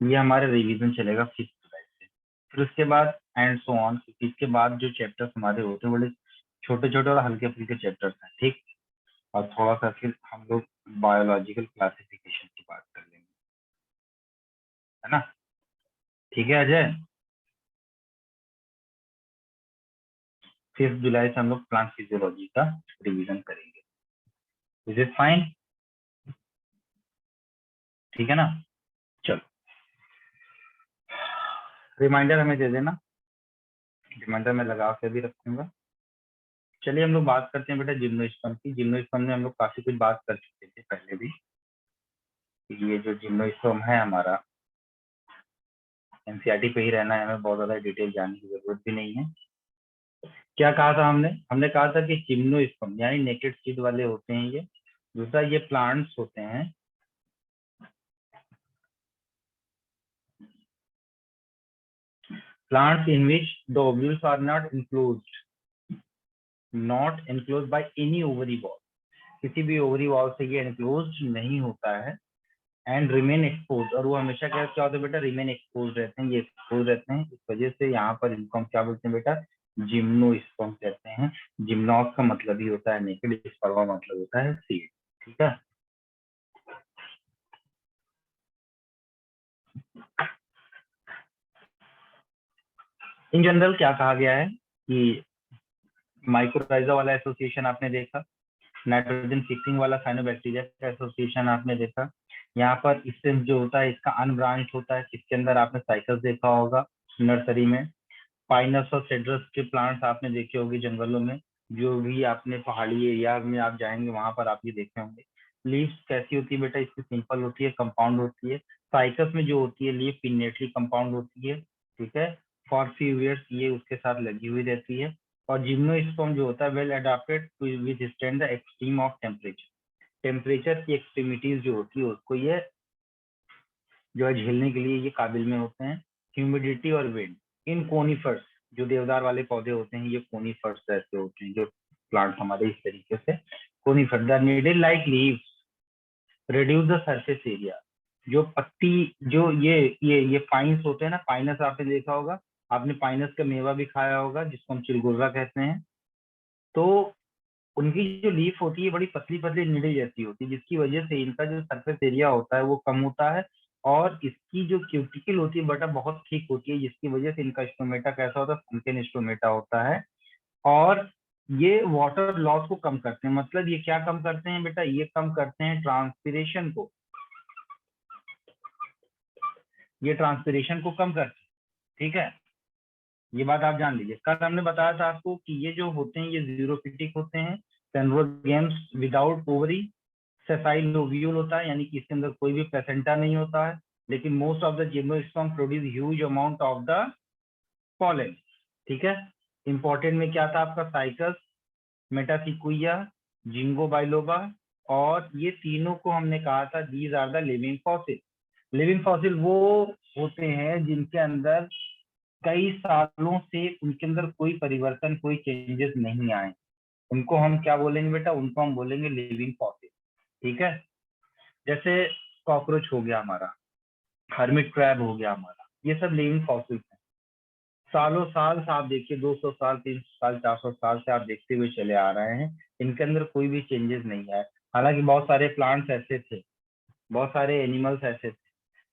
ये हमारा रिवीजन चलेगा 5 जुलाई से। फिर उसके बाद एंड सो ऑन, इसके बाद जो चैप्टर्स हमारे होते हैं बड़े छोटे छोटे और हल्के फुल्के चैप्टर्स हैं, ठीक। और थोड़ा सा फिर हम लोग बायोलॉजिकल क्लासिफिकेशन की बात कर लेंगे, है ना। ठीक है अजय। 5 जुलाई से हम लोग प्लांट फिजियोलॉजी का रिवीजन करेंगे। Is it fine? ठीक है ना। चलो, रिमाइंडर हमें दे देना, रिमाइंडर मैं लगा के भी रखूंगा। चलिए हम लोग बात करते हैं बेटा जिम्नोस्पर्म की। जिम्नोस्पर्म में हम लोग काफी कुछ बात कर चुके थे पहले भी। ये जो जिम्नोस्पर्म है हमारा, एनसीईआरटी पे ही रहना है, हमें बहुत ज्यादा डिटेल जानने की जरूरत भी नहीं है। क्या कहा था हमने? हमने कहा था कि जिम्नोस्पर्म यानी नेकेड सीड वाले होते हैं ये। दूसरा, ये प्लांट्स होते हैं plants in which the ovules are not enclosed by any ovary wall। किसी भी ओवरी वॉल से ये एनक्लोज नहीं होता है। एंड रिमेन एक्सपोज, और वो हमेशा क्या क्या होता है बेटा, रिमेन एक्सपोज रहते हैं, ये एक्सपोज रहते हैं। इस वजह से यहाँ पर इनको हम क्या बोलते हैं बेटा, जिम्नोस्पर्म कहते हैं। जिम्नोस का मतलब ही होता है नेकेड, स्पर्मा मतलब होता है सीड। ठीक है। इन जनरल क्या कहा गया है कि माइक्रोराइजा वाला एसोसिएशन आपने देखा, नाइट्रोजन फिक्सिंग वाला साइनोबैक्टीरिया का एसोसिएशन आपने देखा। यहाँ पर इससे जो होता है इसका अनब्रांच होता है, इसके अंदर आपने साइकिल देखा होगा नर्सरी में। पाइनस और सेड्रस के प्लांट्स आपने देखे होंगे जंगलों में, जो भी आपने पहाड़ी एरिया में आप जाएंगे वहां पर आप ये देखे होंगे। लीव्स कैसी होती है बेटा, इसकी सिंपल होती है, कंपाउंड होती है। साइकस में जो होती है लीफ पिन्नेटली कंपाउंड होती है, ठीक है। फॉर फ्यू ईयर्स ये उसके साथ लगी हुई रहती है। और जिम्नोस्पर्म जो होता है well adapted to withstand the extreme of temperature. Temperature की एक्सट्रीमिटीज जो होती है उसको ये जो है झेलने के लिए ये काबिल में होते हैं। ह्यूमिडिटी और विंड इन कोनिफर्स, जो देवदार वाले पौधे होते हैं ये कोनिफर्स ऐसे होते हैं, जो प्लांट हमारे इस तरीके से conifer. The needle like leaves reduce the surface area. जो पत्ती जो ये पाइन्स होते हैं ना, पाइनस आपने देखा होगा, आपने पाइनस का मेवा भी खाया होगा जिसको हम चिलगोजा कहते हैं। तो उनकी जो लीफ होती है बड़ी पतली पतली निडल जैसी होती है, जिसकी वजह से इनका जो सरफेस एरिया होता है वो कम होता है। और इसकी जो क्यूटिकल होती है बटा बहुत ठीक होती है, जिसकी वजह से इनका स्टोमेटा कैसा होता है, सनकेन स्टोमेटा होता है। और ये वाटर लॉस को कम करते हैं। मतलब ये क्या कम करते हैं बेटा, ये कम करते हैं ट्रांसपिरेशन को, ये ट्रांसपिरेशन को कम करते हैं। ठीक है, ये बात आप जान लीजिए। कल हमने बताया था आपको कि ये जो होते हैं ये जीरोफिटिक होते हैं, सेंड्रोगेम्स विदाउट ओवरी। सेसाइल लोव्यूल होता है, यानी कि इसके अंदर कोई भी प्लेसेंटा नहीं होता है। लेकिन most of the gymnosperm produce huge amount of the pollen. ठीक है। इंपॉर्टेंट में क्या था आपका, साइकस, मेटासिक्विया, जिंगो बाइलोबा। और ये तीनों को हमने कहा था these are the living fossil. Living fossil वो होते हैं जिनके अंदर कई सालों से उनके अंदर कोई परिवर्तन, कोई चेंजेस नहीं आए। उनको हम क्या बोलेंगे बेटा, उनको हम बोलेंगे लिविंग फॉसिल। ठीक है। जैसे कॉकरोच हो गया हमारा, हर्मिट क्रैब हो गया हमारा, ये सब लिविंग फॉसिल्स हैं। सालों साल से आप देखिए, 200 साल, 300 साल, 400 साल से आप देखते हुए चले आ रहे हैं, इनके अंदर कोई भी चेंजेस नहीं आए। हालांकि बहुत सारे प्लांट्स ऐसे थे, बहुत सारे एनिमल्स ऐसे थे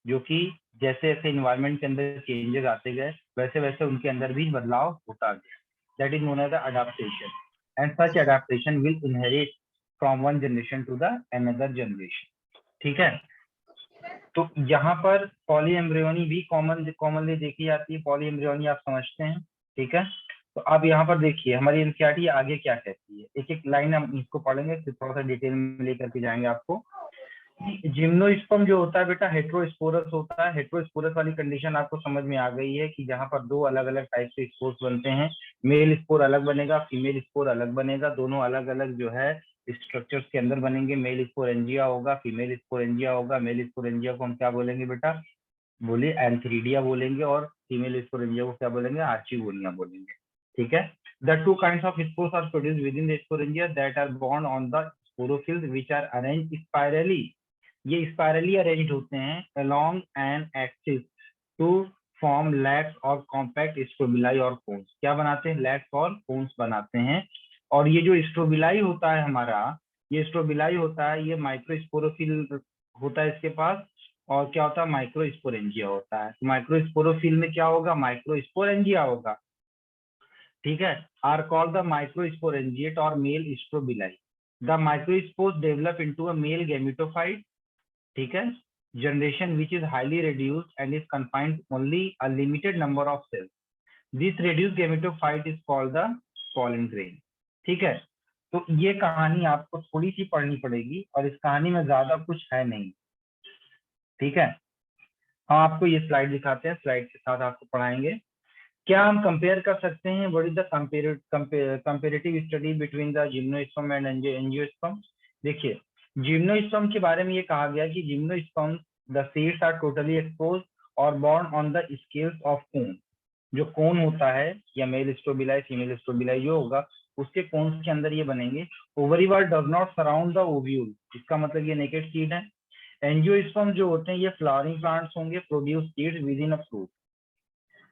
जो कि जैसे जैसे इन्वायरमेंट के अंदर चेंजेस आते गए वैसे वैसे उनके अंदर भी बदलाव होता गया। That is known as the adaptation, and such adaptation will inherit from one generation to the another generation. ठीक है। तो यहाँ पर पॉली एम्ब्रियोनी भी कॉमनली देखी जाती है। पॉली एम्ब्रियोनी आप समझते हैं, ठीक है। तो अब यहाँ पर देखिए हमारी एनसीईआरटी आगे क्या कहती है, एक एक लाइन हम इसको पढ़ेंगे, फिर थोड़ा सा डिटेल में लेकर के जाएंगे आपको। जिम्नोस्पर्म जो होता है बेटा हेट्रोस्पोरस होता है। हेट्रोस्पोरस वाली कंडीशन आपको समझ में आ गई है कि जहां पर दो अलग अलग टाइप के स्पोर्स बनते हैं। मेल स्पोर अलग बनेगा, फीमेल स्पोर अलग बनेगा, दोनों अलग अलग जो है स्ट्रक्चर्स के अंदर बनेंगे। मेल स्पोरेंजिया होगा, फीमेल स्पोरेंजिया होगा। मेल स्पोरेंजिया को हम क्या बोलेंगे बेटा, बोलिए एंथ्रीडिया बोलेंगे, और फीमेल स्पोरेंजिया को क्या बोलेंगे, आर्चिगोनिया बोलेंगे। ठीक है। The two kinds of spores are produced within the sporangia that are borne on the sporophylls which are arranged spirally ये स्पायरली अरेंज्ड होते हैं along an axis to form lax और कॉम्पैक्ट स्ट्रोबिलाई और cons. क्या बनाते हैं? लैक्स और cons बनाते हैं। और ये जो स्ट्रोबिलाई होता है हमारा, ये स्ट्रोबिलाई होता है, ये माइक्रोस्पोरोफिल होता है इसके पास। और क्या होता है? माइक्रोस्पोरेंजिया होता है। तो माइक्रोस्पोरोफिल में क्या होगा? माइक्रोस्पोरेंजिया होगा। ठीक है, आर कॉल्ड द माइक्रोस्पोरेंजिएट और male strobili. The microspores develop into a male gametophyte. ठीक है, generation which is highly reduced and is confined to only a limited number of cells. This reduced gametophyte is called the pollen grain. ठीक है, तो ये कहानी आपको थोड़ी सी पढ़नी पड़ेगी और इस कहानी में ज्यादा कुछ है नहीं। ठीक है, हम आपको ये स्लाइड दिखाते हैं, स्लाइड के साथ आपको पढ़ाएंगे। क्या हम कंपेयर कर सकते हैं? What is the comparative study between the gymnosperm and angiosperm? देखिए, जिम्नोस्पर्म के बारे में ये कहा गया कि gymnosperm the seeds are totally expose और born on the scales of cone. जो कोन होता है या मेल स्ट्रोबिलाई फीमेल स्ट्रोबिलाई जो होगा, उसके कोन्स के अंदर ये बनेंगे। Ovary wall does not surround the ovule, इसका मतलब ये नेकेड सीड है। एंजियोस्पर्म जो होते हैं ये फ्लावरिंग प्लांट्स होंगे, produce seeds with in a fruit.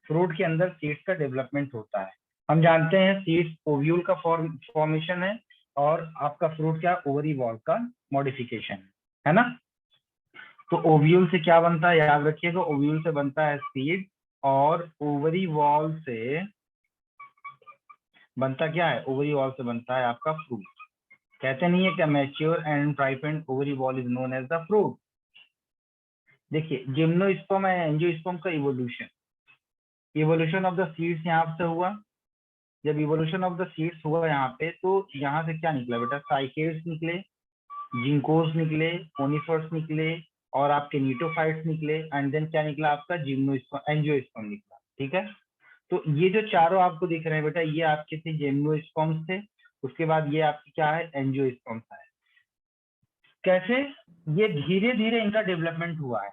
Fruit के अंदर सीड्स का डेवलपमेंट होता है। हम जानते हैं सीड्स ओव्यूल का फॉर्मेशन है और आपका फ्रूट क्या? ओवरी वॉल का मॉडिफिकेशन है ना। तो ओव्यूल से क्या बनता है? याद रखिएगा, ओव्यूल से बनता है सीड और ओवरी वॉल से बनता क्या है? ओवरी वॉल से बनता है आपका फ्रूट। कहते नहीं है क्या, mature and ripened ovary wall is known as the fruit. देखिए, जिम्नोस्पर्म एंड एंजियोस्पर्म का इवोल्यूशन ऑफ द सीड्स यहाँ से हुआ। जब इवोल्यूशन ऑफ द सीड्स हुआ यहाँ पे, तो यहाँ से क्या निकला बेटा? साइकेड्स निकले, जिंकोस निकले, कोनिफर्स निकले और आपके नीटोफाइट्स निकले। एंड देन क्या निकला? आपका जिम्नोस्पर्म एंजियोस्पर्म निकला। ठीक है, तो ये जो चारों आपको दिख रहे हैं बेटा, ये आपके थे जिम्नोस्पर्म्स थे। उसके बाद ये आपकी क्या है? एंजियोस्पर्म्स है। कैसे? ये धीरे धीरे इनका डेवलपमेंट हुआ है।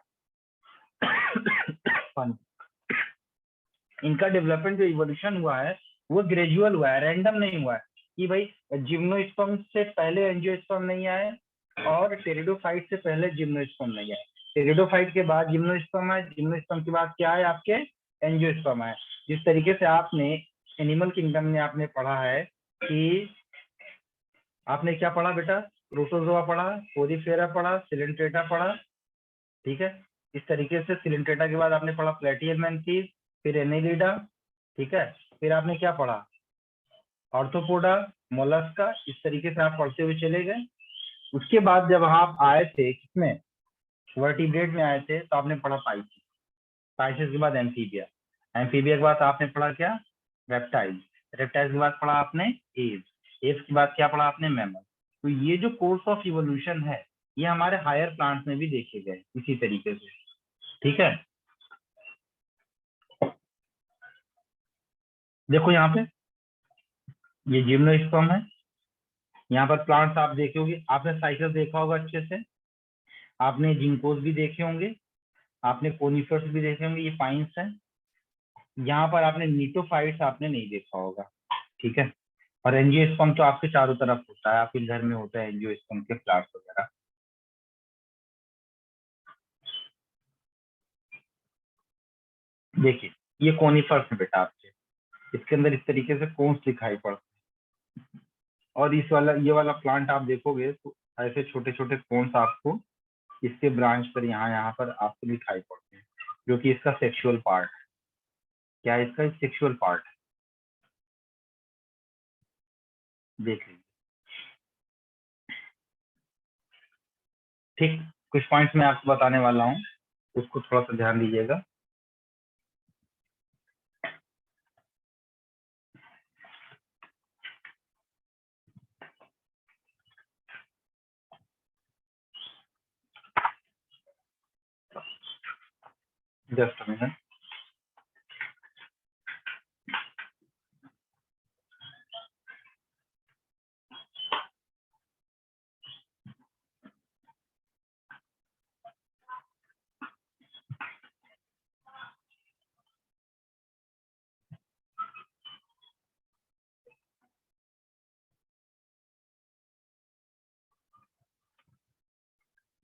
इनका डेवलपमेंट जो इवोल्यूशन हुआ है वो ग्रेजुअल हुआ है, रैंडम नहीं हुआ है कि भाई जिम्नोस्पर्म से पहले एंजियोस्पर्म नहीं आए और टेरिडोफाइट से पहले जिम्नोस्पर्म नहीं आए। टेरिडोफाइट के बाद जिम्नोस्पर्म आए, जिम्नोस्पर्म के बाद क्या है? आपके एंजियोस्पर्म आए। जिस तरीके से आपने एनिमल किंगडम में आपने पढ़ा है कि आपने क्या पढ़ा बेटा? प्रोटोजोआ पढ़ा, पोरीफेरा पढ़ा, सिलेंट्रेटा पढ़ा। ठीक है, इस तरीके से सिलेंट्रेटा के बाद आपने पढ़ा प्लेटियलमेंथीज, फिर एनेलिडा। ठीक है, फिर आपने क्या पढ़ा? Arthropoda, Mollusca. इस तरीके से आप पढ़ते हुए चले गए। उसके बाद जब आप आए थे किसमें? वर्टिब्रेट में आए थे, तो आपने पढ़ा पाइसिस। पाइसिस के बाद एम्फीबिया, एम्फीबिया के बाद आपने पढ़ा क्या? रेप्टाइल। रेप्टाइल के बाद पढ़ा आपने एव्स। एव्स के बाद क्या पढ़ा आपने? मैमल। तो ये जो कोर्स ऑफ इवोल्यूशन है, ये हमारे हायर प्लांट्स में भी देखे गए इसी तरीके से। ठीक है, देखो यहाँ पे ये जिम्नोस्पर्म है। यहाँ पर प्लांट्स आप देखे होंगे, आपने साइकिल देखा होगा अच्छे से, आपने जिंकोस भी देखे होंगे, आपने कोनिफर्स भी देखे होंगे, ये पाइन्स है। यहाँ पर आपने नीटोफाइट्स आपने नहीं देखा होगा। ठीक है, और एंजियोस्पर्म तो आपके चारों तरफ होता है, आपके घर में होता है एंजियोस्पर्म के फ्लावर्स वगैरह। देखिए, ये कोनिफर्स है बेटा आपके, इसके अंदर इस तरीके से कोन्स दिखाई पड़ते हैं। और इस वाला ये वाला प्लांट आप देखोगे तो ऐसे छोटे छोटे कोन्स आपको इसके ब्रांच पर यहाँ यहाँ पर आपको दिखाई पड़ते हैं, जो कि इसका सेक्सुअल पार्ट है। क्या है? इसका सेक्सुअल पार्ट है। देख लीजिए। ठीक, कुछ पॉइंट्स मैं आपको बताने वाला हूँ, उसको थोड़ा सा ध्यान दीजिएगा। Just a minute.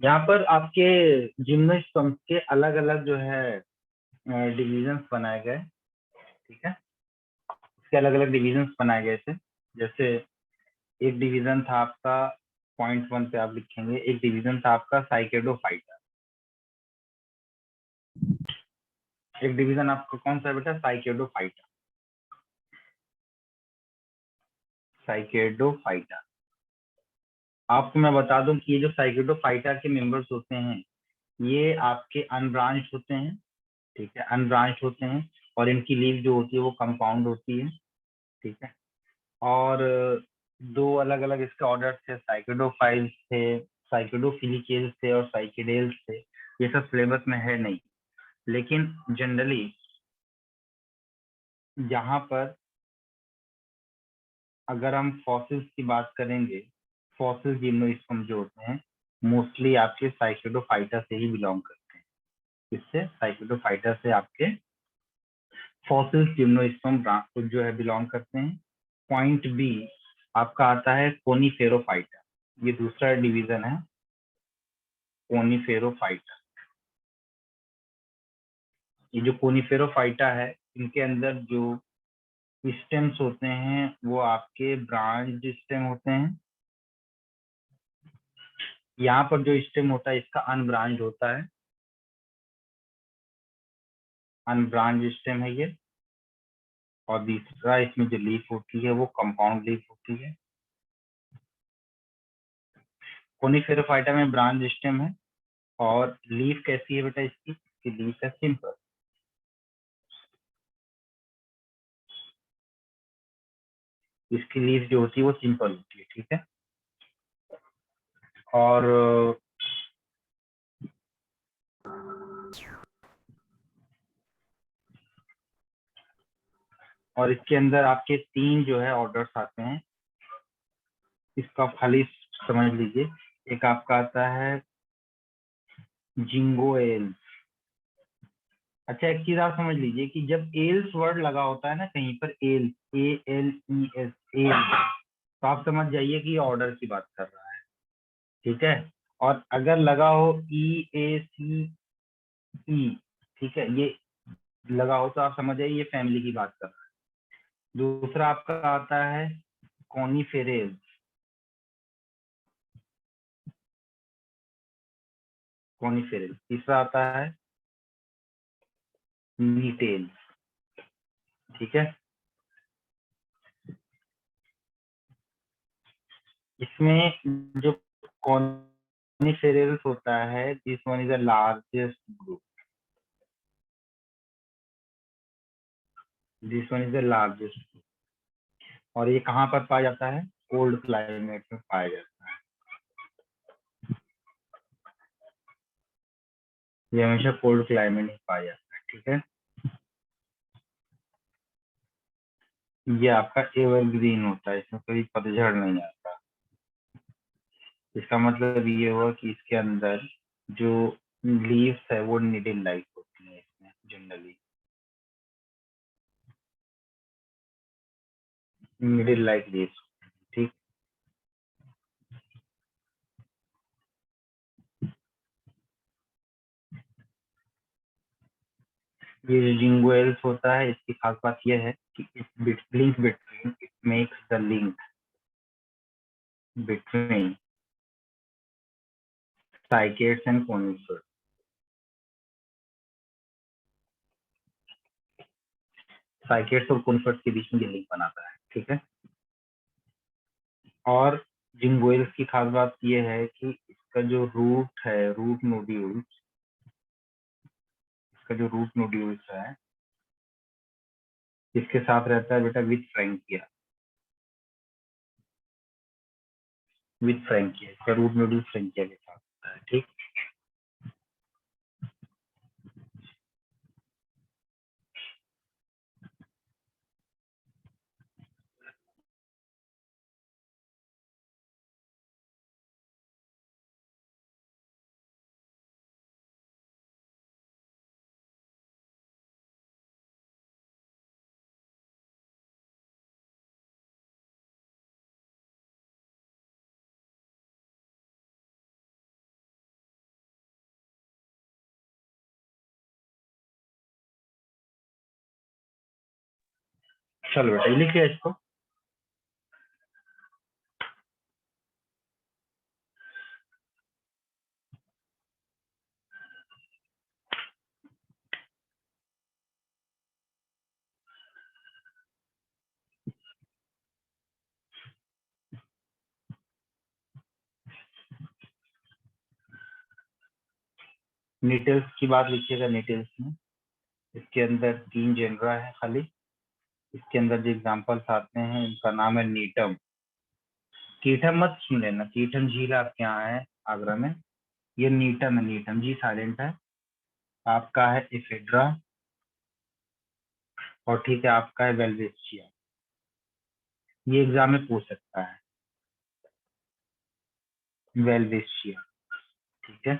यहाँ पर आपके जिम्नोस्पर्म्स के अलग अलग जो है डिविजन्स बनाए गए, ठीक है। इसके अलग अलग डिविजन्स बनाए गए थे। जैसे एक डिवीजन था आपका, पॉइंट 1 पे आप लिखेंगे, एक डिवीजन था आपका साइकेडोफाइटा। एक डिवीजन आपका कौन सा है बेटा? साइकेडोफाइटा। साइकेडोफाइटा। आपको मैं बता दूं कि ये जो साइकेडोफाइटा के मेंबर्स होते हैं, ये आपके अनब्रांच होते हैं, ठीक है, अनब्रांच होते हैं। और इनकी लीव जो होती है वो कंपाउंड होती है, ठीक है। और दो अलग अलग इसके ऑर्डर थे, साइकेडोफाइल्स थे, साइकेडोफिलिकेल्स थे और साइकेडेल्स थे। ये सब सिलेबस में है नहीं, लेकिन जनरली यहाँ पर अगर हम फॉसिल्स की बात करेंगे, फॉसिल जिम्नोस्पर्म जो होते हैं मोस्टली आपके साइकेडोफाइटा से ही बिलोंग करते हैं। इससे साइकेडोफाइटा से आपके फॉसिल जिम्नोस्पर्म जो है बिलोंग करते हैं। पॉइंट बी आपका आता है कोनिफेरोफाइटा। ये दूसरा डिवीजन है, कोनिफेरोफाइटा। ये जो कोनिफेरोफाइटा है, इनके अंदर जो स्टेम्स होते हैं वो आपके ब्रांच स्टेम होते हैं। यहाँ पर जो स्टेम होता है इसका अनब्रांच होता है, अनब्रांच स्टेम है ये। और दूसरा इसमें जो लीफ होती है वो कंपाउंड लीफ होती है। कोनिफेरोफाइटा में ब्रांच स्टेम है। और लीफ कैसी है बेटा इसकी? लीफ है सिंपल। इसकी लीफ जो होती है वो सिंपल होती है, ठीक है। और इसके अंदर आपके तीन जो है ऑर्डर्स आते हैं। इसका खाली समझ लीजिए। एक आपका आता है जिंगोएल। अच्छा, एक चीज आप समझ लीजिए कि जब एल्स वर्ड लगा होता है ना कहीं पर, एल, ALES, एल, तो आप समझ जाइए कि ये ऑर्डर की बात कर रहा है, ठीक है। और अगर लगा हो EACE, ठीक है, ये लगा हो तो आप समझ जाइए ये फैमिली की बात कर रहा है। दूसरा आपका आता है कॉनिफेरेल। कॉनिफेरेल। तीसरा आता है नीटेल, ठीक है। इसमें जो कॉनिफेरेल्स होता है, this one is the largest group. This one is the largest. और ये कहाँ पर पाया जाता है? कोल्ड क्लाइमेट में पाया जाता है। ये हमेशा कोल्ड क्लाइमेट में पाया जाता है, ठीक है। ये आपका एवरग्रीन होता है, इसमें कोई पतझड़ नहीं आता। इसका मतलब ये हुआ कि इसके अंदर जो लीव्स है वो निडल लाइक होती है इसमें जनरली, मिडिल लाइक लीव्स, ठीक। ये जो जिंगुएल्स होता है इसकी खास बात यह है कि link between, it makes the link between cycads and conifer. Cycads और कोनिफर्स के बीच में ये लिंक बनाता है, ठीक है। और जिंगुएल्स की खास बात यह है कि इसका जो रूट है, रूट नोड्यूल्स, इसका जो रूट नोड्यूल्स है इसके साथ रहता है बेटा विथ फ्रैंकिया। विथ फ्रैंकिया, इसका रूट नोड्यूल फ्रैंकिया के साथ होता है, ठीक। चलो बेटा, ये लिखिए इसको। नीटल्स की बात लिखिएगा। नीटल्स में इसके अंदर 3 जेनरा है खाली। इसके अंदर जो एग्जाम्पल्स आते हैं इनका नाम है नीटम। कीटम मत सुन लेना, कीटम झील आपके यहाँ है आगरा में, ये नीटम है। नीटम जी साइलेंट है। आपका है इफेड्रा, और ठीक है आपका है वेल्वेस्चिया। ये एग्जाम में पूछ सकता है, वेल्वेस्चिया। ठीक है,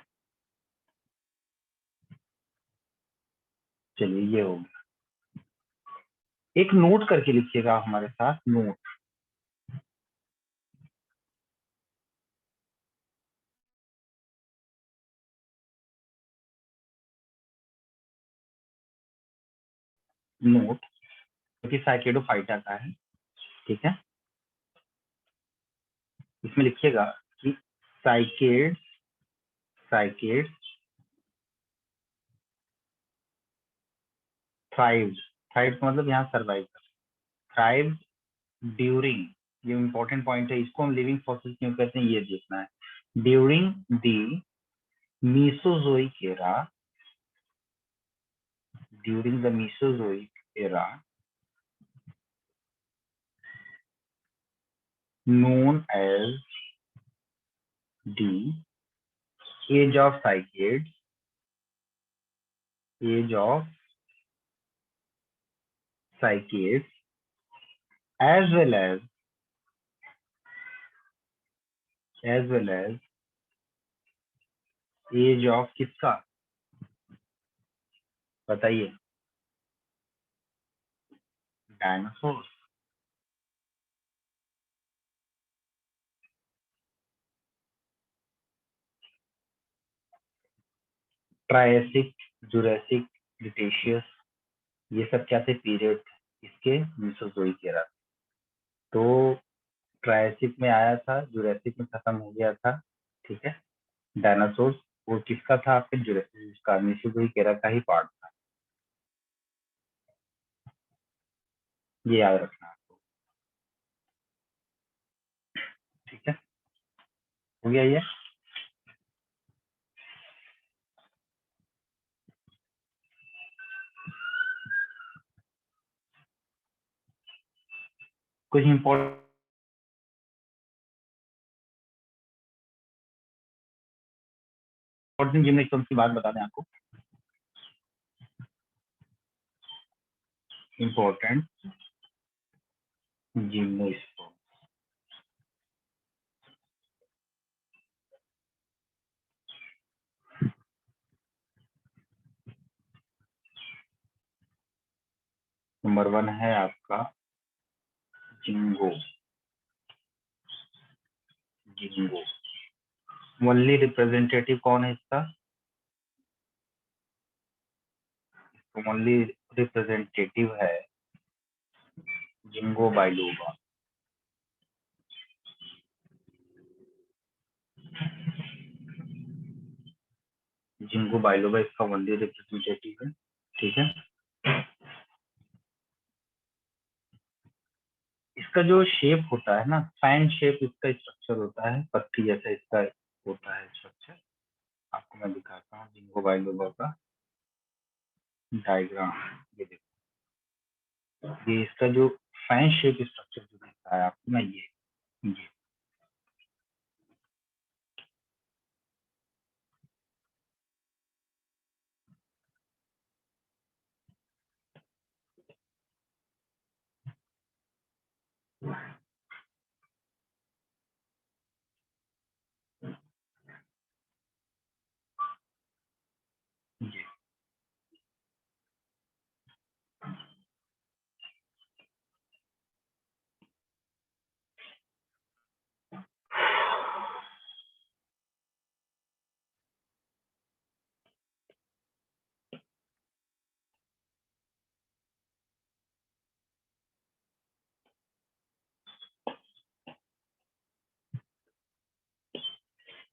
चलिए ये हो गया। एक नोट करके लिखिएगा आप हमारे साथ, नोट। नोट जो कि साइकेडोफाइटा का है। ठीक है, इसमें लिखिएगा कि साइकेड, साइकेड थ्राइव, थ्राइव मतलब यहाँ सर्वाइव कर, थ्राइव ड्यूरिंग, ये इंपॉर्टेंट पॉइंट है, इसको हम लिविंग फॉसिल क्यों कहते हैं ये देखना है। During the Mesozoic era, during the Mesozoic era known as the age of cycads, age of cycads, as well as age of किसका बताइए, डायनासोर। ट्रायसिक, जुरासिक, क्रिटेशियस, ये सब क्या थे, पीरियड थे इसके मीसोजोइक एरा। तो ट्रायसिक में आया था, जुरासिक में खत्म हो गया था। ठीक है, डायनासोर वो किसका था, आपके जुरासिक का, मीसोजोइक एरा का ही पार्ट था। ये याद रखना आपको। ठीक है, हो गया ये। कुछ इंपॉर्टेंट जिम्नोस्पर्म्स की बात बता दें आपको, इम्पोर्टेंट जिम्नोस्पर्म। नंबर 1 है आपका जिंगो, जिंगो। ओनली रिप्रेजेंटेटिव कौन है इसका, ओनली रिप्रेजेंटेटिव है जिंगो बाइलोबा। जिंगो बाइलोबा इसका ओनली रिप्रेजेंटेटिव है। ठीक है, इसका जो शेप होता है ना, फैन शेप इसका स्ट्रक्चर होता है, पत्ती जैसा इसका होता है स्ट्रक्चर। आपको मैं दिखाता हूँ जिंगो बाइलोबा का डायग्राम। ये देखो, ये इसका जो फैन शेप स्ट्रक्चर जो दिखता है आपको ना, ये ये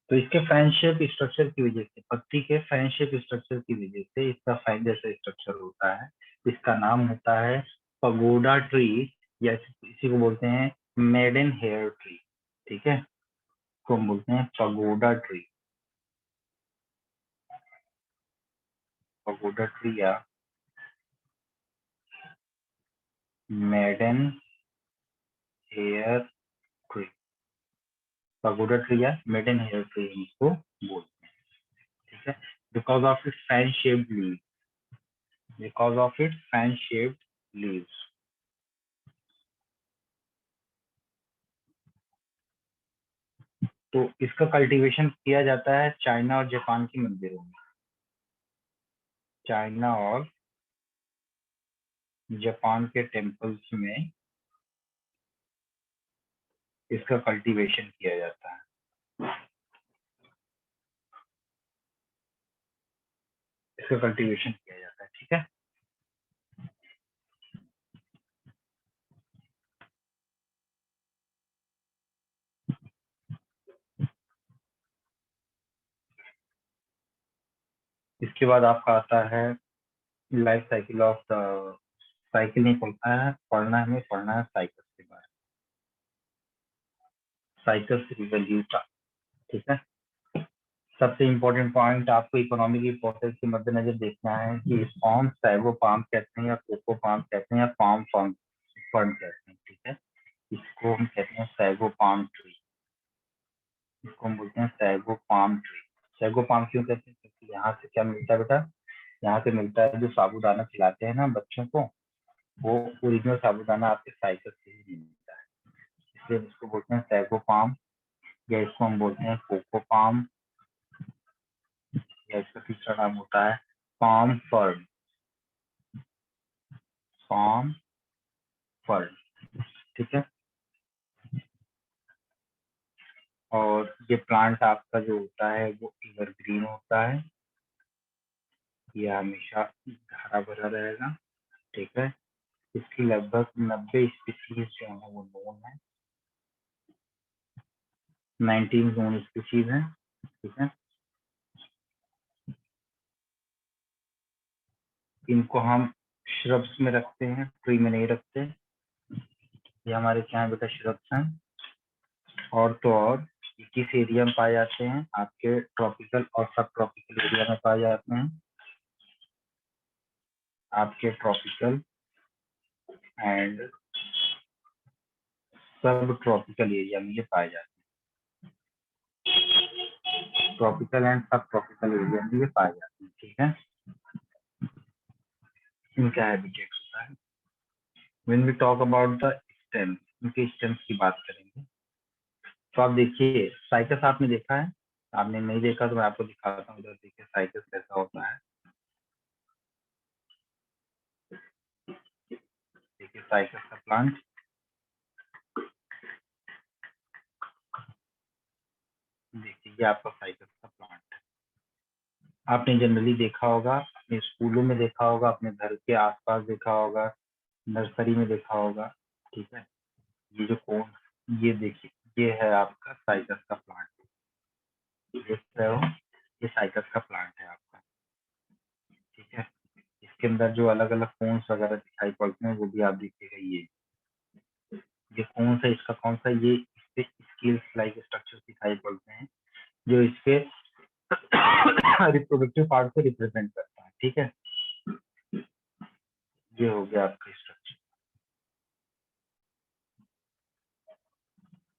तो इसके फैन शेप स्ट्रक्चर की वजह से, पत्ती के फैन शेप स्ट्रक्चर की वजह से इसका फैन जैसा स्ट्रक्चर होता है। इसका नाम होता है पगोडा ट्री, या इसी को बोलते हैं मेडन हेयर ट्री। ठीक है, इसको हम बोलते हैं पगोडा ट्री, पगोडा ट्री या maiden hair tree, pagoda tree या मेडन हेयर ट्री इसको बोलते हैं। ठीक है, because of its fan shaped leave, because of its fan shaped leaves. तो इसका कल्टीवेशन किया जाता है चाइना और जापान के मंदिरों में, चाइना और जापान के टेम्पल्स में इसका कल्टीवेशन किया जाता है। इसका कल्टीवेशन किया जाता है। ठीक है, इसके बाद आपका आता है life cycle of the, cycle नहीं पढ़ना है, हमें पढ़ना है साइकिल के बारे में, साइकिल रिवोल्यूटा। ठीक है, सबसे इम्पोर्टेंट पॉइंट आपको इकोनॉमिक इम्पोर्टेंस के मद्देनजर देखना है कि पाम सैगो पाम कहते हैं या कोको पाम कहते हैं या पाम फर्न कहते हैं। ठीक है, इसको हम कहते हैं सैगो पाम ट्री, इसको हम बोलते हैं sago palm tree. Sago palm क्यों कहते हैं? क्योंकि यहाँ से क्या मिलता है बेटा, यहाँ से मिलता है जो साबूदाना खिलाते हैं ना बच्चों को, वो ओरिजिनल साबूदाना आपके साइकिल से ही मिलता है, इसलिए इसको बोलते हैं सैगो पाम, या इसको हम बोलते हैं कोको पाम, या इसका तीसरा नाम होता है पाम फर्न, पाम फर्न। ठीक है, और ये प्लांट आपका जो होता है वो एवरग्रीन होता है, ये हमेशा हरा भरा रहेगा। ठीक है, इसकी लगभग 90 स्पीसीज जो है वो नोन है, 19 नोन स्पीसीज है। ठीक है, इनको हम श्रब्स में रखते हैं, ट्री में नहीं रखते। ये हमारे क्या है बेटा, श्रब्स हैं। और तो और ये किस एरिया में पाए जाते हैं? आपके ट्रॉपिकल और सब ट्रॉपिकल एरिया में पाए जाते हैं, आपके ट्रॉपिकल एंड सब ट्रॉपिकल एरिया में ये पाए जाते हैं, ट्रॉपिकल एंड सब ट्रॉपिकल एरिया में ये पाए जाते हैं। ठीक है, इनका हैबिटेट होता है। When we talk about the stem, इनके स्टेम्स की बात करेंगे। तो आप देखिए साइकस आपने देखा है, आपने नहीं देखा तो मैं आपको दिखाता हूँ। इधर देखिए साइकस कैसा होता है, देखिए साइकस का प्लांट, देखिए ये आपका साइकस का प्लांट है। आपने जनरली देखा होगा, अपने स्कूलों में देखा होगा, अपने घर के आसपास देखा होगा, नर्सरी में देखा होगा। ठीक है, ये जो कोन, ये देखिए ये है आपका साइकस का प्लांट, देख रहे हो, ये साइकस का प्लांट है आपका। ठीक है, इसके अंदर जो अलग अलग कोन्स वगैरह दिखाई पड़ते हैं वो भी आप देखिएगा। ये कौन सा, इसका कौन सा, ये इसपे स्किल्स लाइक स्ट्रक्चर दिखाई पड़ते हैं जो इसके रिप्रोडक्टिव पार्ट को रिप्रेजेंट करता है। ठीक है, ये हो गया आपका स्ट्रक्चर।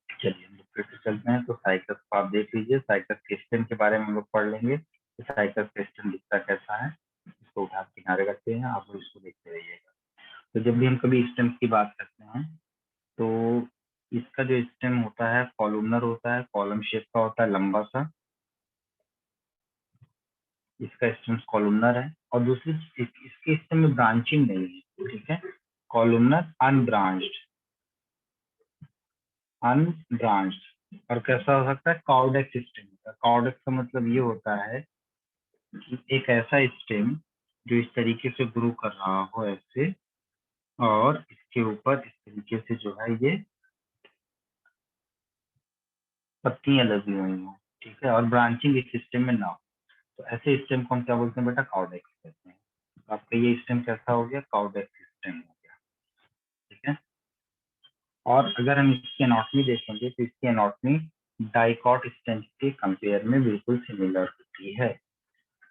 चलिए हम लोग फिर से चलते हैं। तो साइकस को आप देख लीजिए, साइकस के स्टेम के बारे में हम लोग पढ़ लेंगे कि साइकस का स्टेम दिखता कैसा है। इसको उठा के किनारे रखते हैं, आप लोग इसको देखते रहिएगा। तो जब भी हम कभी स्टेम की बात करते हैं तो इसका जो स्टेम होता है कॉलमनर होता है, कॉलम शेप का होता है, लंबा सा, इसका स्टेम कॉलमनर है। और दूसरी इसके स्टेम में ब्रांचिंग नहीं है। ठीक है, कॉलमनर अनब्रांच्ड, अनब्रांच्ड। और कैसा हो सकता है, कॉर्डेक्स स्टेम। कॉर्डेक्स का मतलब ये होता है कि एक ऐसा स्टेम जो इस तरीके से ग्रो कर रहा हो ऐसे, और इसके ऊपर इस तरीके से जो है ये पत्तियां लगी हुई हैं। ठीक है, और ब्रांचिंग इस स्टेम में ना हो, तो ऐसे स्टेम को हम क्या बोलते हैं बेटा, कॉर्डेक्स कहते हैं। तो आपका ये स्टेम कैसा हो गया, कॉर्डेक्स स्टेम हो गया। ठीक है, और अगर हम इसकी एनाटॉमी देखेंगे तो इसकी एनाटॉमी डाइकॉट स्टेम के कंपेयर में बिल्कुल सिमिलर होती है।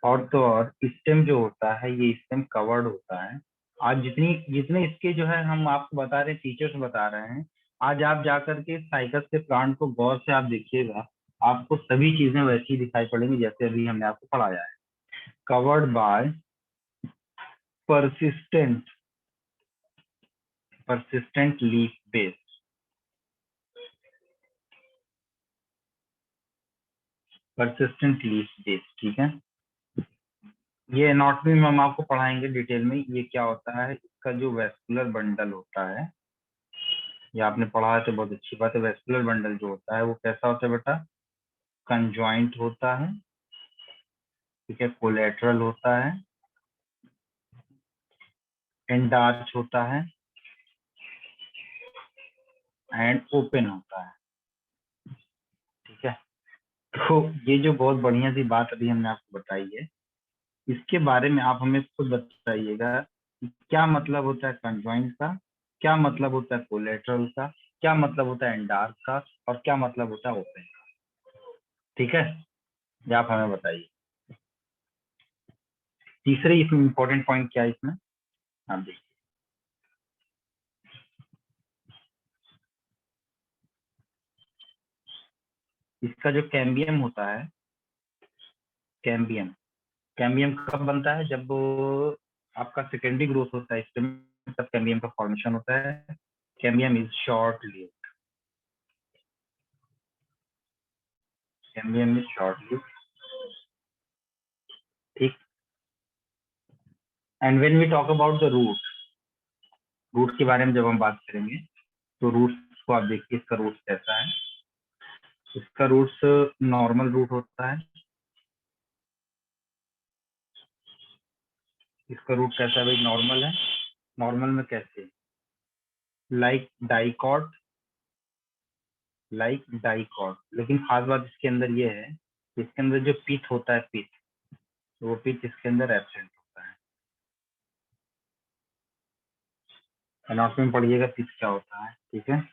और तो और स्टेम जो होता है ये स्टेम कवर्ड होता है। आज जितनी जितने इसके जो है हम आपको बता रहे हैं, टीचर्स बता रहे हैं, आज आप जाकर के साइकस के प्लांट को गौर से आप देखिएगा, आपको सभी चीजें वैसी ही दिखाई पड़ेंगी जैसे अभी हमने आपको पढ़ाया है। Covered by persistent persistent leaf base, persistent leaf base। ठीक है, ये एनाटॉमी में हम आपको पढ़ाएंगे डिटेल में, ये क्या होता है, इसका जो वेस्कुलर बंडल होता है, ये आपने पढ़ा है तो बहुत अच्छी बात है। वेस्कुलर बंडल जो होता है वो कैसा होता है बेटा, कंजॉइंट होता है, ठीक है, कोलेटरल होता है, एंडार्च होता है, एंड ओपन होता है। ठीक है, तो ये जो बहुत बढ़िया सी बात अभी हमने आपको बताई है, इसके बारे में आप हमें खुद बताइएगा कि क्या मतलब होता है कंजॉइंट का, क्या मतलब होता है कोलेटरल का, क्या मतलब होता है एंडार्च का, और क्या मतलब होता है ओपन का। ठीक है, ये आप हमें बताइए। तीसरे इसमें इंपॉर्टेंट पॉइंट क्या है इसमें, आप देखिए। इसका जो कैम्बियम होता है, कैम्बियम, कैम्बियम कब बनता है, जब आपका सेकेंडरी ग्रोथ होता है इसमें, तब कैम्बियम का फॉर्मेशन होता है। Cambium is short lived, cambium is short lived. ठीक, and when we talk about the root, root के बारे में जब हम बात करेंगे तो रूट्स को आप देखिए, इसका रूट कैसा है। इसका रूट्स नॉर्मल रूट होता है। इसका रूट कैसा है भाई, नॉर्मल है। नॉर्मल में कैसे, लाइक डाइकॉट, लाइक डाइकॉट, लेकिन खास बात इसके अंदर ये है, इसके अंदर जो पिथ होता है, पिथ, वो पिथ इसके अंदर एब्सेंट होता है। एनाटॉमी में पढ़िएगा पिथ क्या होता है। ठीक है,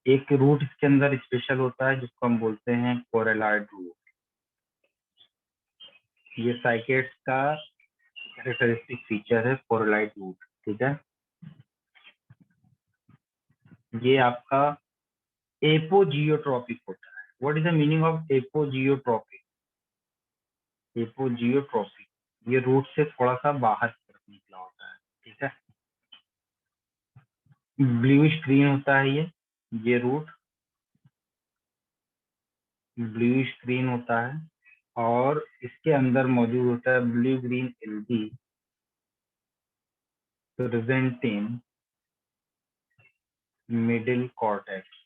एक रूट इसके अंदर स्पेशल होता है जिसको हम बोलते हैं कोरेलॉइड रूट। ये साइकेट्स का कैरेक्टरिस्टिक फीचर है कोरेलॉइड रूट। ठीक है, ये आपका एपोजियोट्रॉपिक होता है। What is the meaning of apogeotropic, apogeotropic, ये रूट से थोड़ा सा बाहर की तरफ निकला होता है। ठीक है, ब्लूइश ग्रीन होता है ये रूट ब्लूइश ग्रीन होता है, और इसके अंदर मौजूद होता है blue green algae present in middle cortex,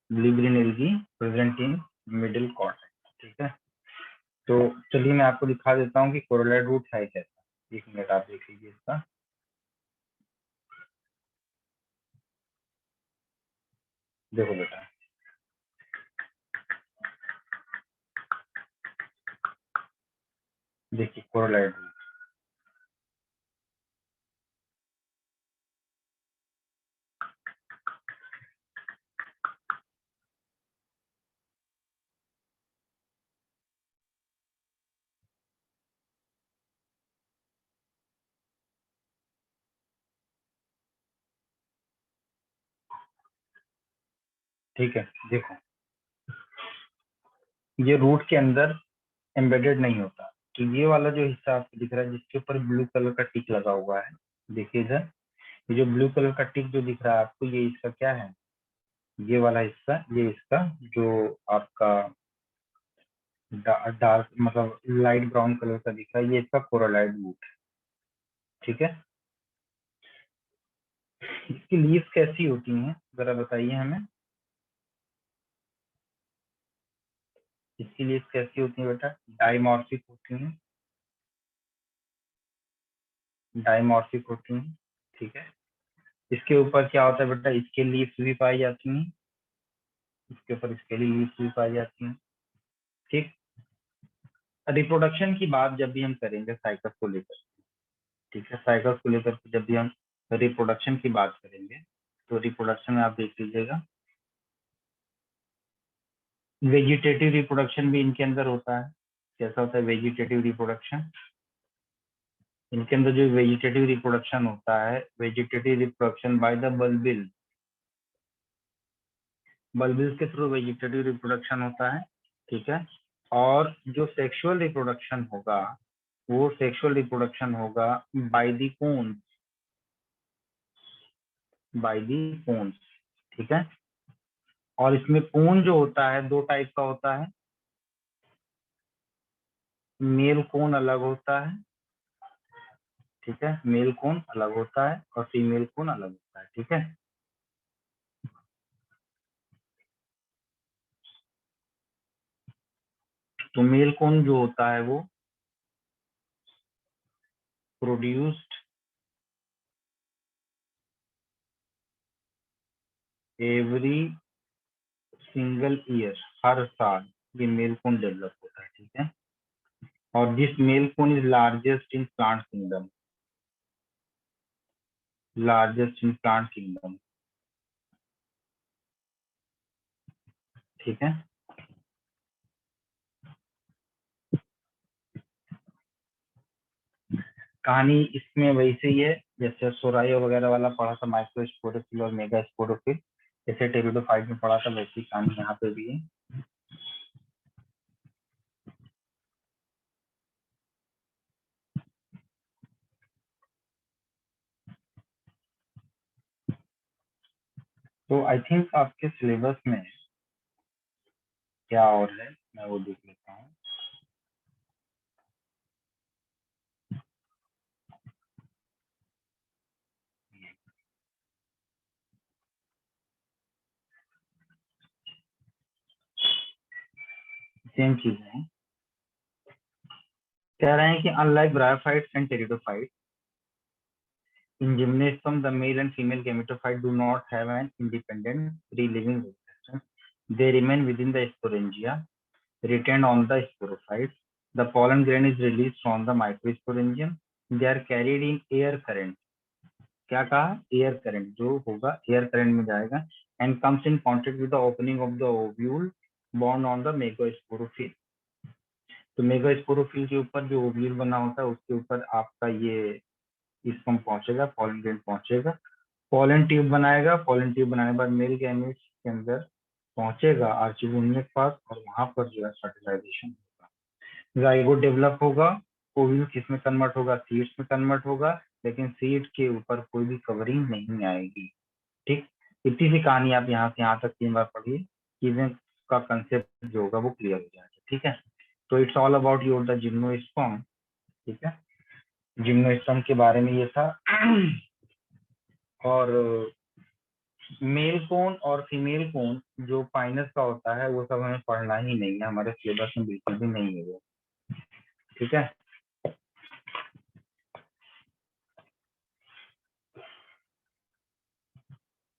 blue green algae present in middle cortex. ठीक है, तो चलिए मैं आपको दिखा देता हूँ कि कोरोलॉइड रूट है कैसा। एक मिनट आप देख लीजिए इसका। देखो बेटा, देखिए कोरोलॉइड रूट। ठीक है, देखो ये रूट के अंदर एम्बेडेड नहीं होता। तो ये वाला जो हिस्सा आपको दिख रहा है जिसके ऊपर ब्लू कलर का टिक लगा हुआ है, देखिए इधर, ये जो ब्लू कलर का टिक जो दिख रहा है आपको, ये इसका क्या है, ये वाला हिस्सा, ये इसका जो आपका डार्क मतलब लाइट ब्राउन कलर का दिख रहा है, ये इसका कोरोलॉइड रूट है। ठीक है, इसकी लीव्स कैसी होती हैं जरा बताइए हमें, इसकी लीव्स कैसी होती है बेटा, डाइमॉर्फिक होती हैं, डाइमॉर्फिक होती हैं। ठीक है, इसके ऊपर क्या होता है बेटा, इसके लीव्स भी पाई जाती हैं, इसके ऊपर स्केली लीव्स भी पाई जाती हैं। ठीक, रिप्रोडक्शन की बात जब भी हम करेंगे साइकस को लेकर, ठीक है, साइकस को लेकर जब भी हम रिप्रोडक्शन की बात करेंगे तो रिप्रोडक्शन में आप देख लीजिएगा वेजिटेटिव रिप्रोडक्शन भी इनके अंदर होता है। कैसा होता है वेजिटेटिव रिप्रोडक्शन? इनके अंदर जो वेजिटेटिव रिप्रोडक्शन होता है, vegetative reproduction by the bulbil, bulbils के थ्रू वेजिटेटिव रिप्रोडक्शन होता है। ठीक है, और जो सेक्सुअल रिप्रोडक्शन होगा वो सेक्सुअल रिप्रोडक्शन होगा by the cons, by the cons. ठीक है, और इसमें कोन जो होता है दो टाइप का होता है, मेल कोन अलग होता है, ठीक है, मेल कोन अलग होता है और फीमेल कोन अलग होता है। ठीक है, तो मेल कोन जो होता है वो प्रोड्यूस्ड एवरी सिंगल ईयर, हर साल ये मेल कोन डेवलप होता है। ठीक है, और this male cone is largest in plant kingdom, largest in plant kingdom. ठीक है, कहानी इसमें वैसे ही है जैसे सोरायो वगैरह वाला पढ़ा था, माइक्रोस्पोरोफिल और मेगा स्पोरोफिल, जैसे टेरिडोफाइट में पढ़ा था वैसी कहानी यहाँ पे भी है। तो आई थिंक आपके सिलेबस में क्या और है मैं वो देख लेता हूँ। सेम चीज है, कह रहे हैं कि unlike bryophytes and pteridophyte, in gymnosperm the male and female gametophyte do not have an independent free living existence. They remain within the sporangia, retained on the sporophytes. The pollen grain is released from the microsporangium. They are carried in air current. क्या कहा? Air current जो होगा air current में जाएगा and comes in contact with the opening of the ovule bond on the megasporophyll. तो megasporophyll के ऊपर जो ओव्यूल बना होता है उसके ऊपर आपका ये स्पर्म पहुंचेगा, पॉलन ग्रेन पहुंचेगा, पॉलन ट्यूब बनाएगा, पॉलन ट्यूब बनाने के बाद मेल गैमेट्स के अंदर पहुंचेगा आर्चिबोनिया के पास और वहां पर जो है फर्टिलाइजेशन होगा, जाइगोट डेवलप होगा, ओव्यूल किसमें कन्वर्ट होगा? सीड्स में कन्वर्ट होगा, लेकिन सीड के ऊपर कोई भी कवरिंग नहीं आएगी। ठीक, इतनी सी कहानी आप यहाँ से यहाँ तक 3 बार पढ़िए, चीजें का कंसेप्ट जो होगा वो क्लियर हो जाएगा। ठीक है, तो it's all about your the gymnosperm. ठीक है, जिम्नोस्पर्म के बारे में ये था। और मेल कोन और फीमेल कोन जो पाइनस का होता है वो सब हमें पढ़ना ही नहीं है, हमारे सिलेबस में बिल्कुल भी नहीं है वो। ठीक है,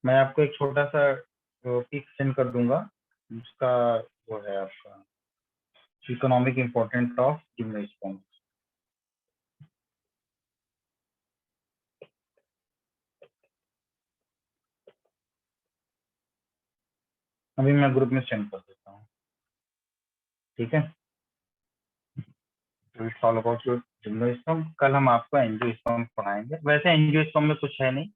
मैं आपको एक छोटा सा पिक सेंड कर दूंगा जिसका वो है आपका इकोनॉमिक इम्पोर्टेंस ऑफ जिम्नोस्पर्म। अभी मैं ग्रुप में सेंड कर देता हूँ। ठीक है, तो it's all about your gymnosperm. कल हम आपको एंजियोस्पर्म पढ़ाएंगे, वैसे एंजियोस्पर्म में कुछ है नहीं,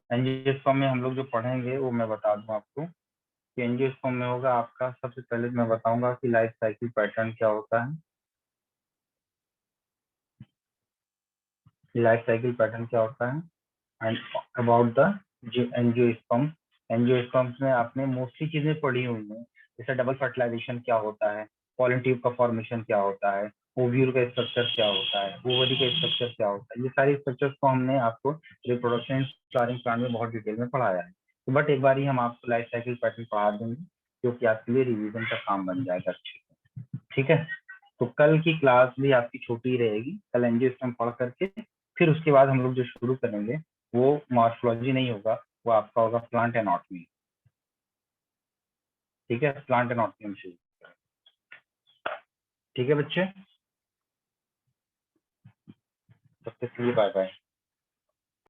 एंजियोस्पर्म में हम लोग जो पढ़ेंगे वो मैं बता दूं आपको कि एंजियोस्पर्म में होगा आपका, सबसे पहले मैं बताऊंगा कि लाइफ साइकिल पैटर्न क्या होता है, लाइफ साइकिल पैटर्न क्या होता है and about the angiosperm. Angiosperms में आपने मोस्टली चीजें पढ़ी हुई हैं, जैसे डबल फर्टिलाइजेशन क्या होता है, पॉलन ट्यूब का फॉर्मेशन क्या होता है, ओव्यूल का स्ट्रक्चर क्या होता है, ओवरी का स्ट्रक्चर क्या होता है, ये सारी स्ट्रक्चर्स को हमने आपको रिप्रोडक्शन फ्लावरिंग प्लांट में बहुत डिटेल में पढ़ाया है। तो बट एक बार ही हम आपको लाइफ साइकिल पैटर्न पढ़ा देंगे जो कि आपके लिए रिवीजन का काम बन जाएगा अच्छे से। ठीक है, तो कल की क्लास भी आपकी छोटी रहेगी, कल एंजियोस्पर्म पढ़ करके फिर उसके बाद हम लोग जो शुरू करेंगे वो मॉर्फोलॉजी नहीं होगा, वो आपका होगा प्लांट एनाटॉमी। ठीक है, प्लांट एंड ऑर्गेनिज्म से। ठीक है बच्चे, तब तक के लिए बाय बाय।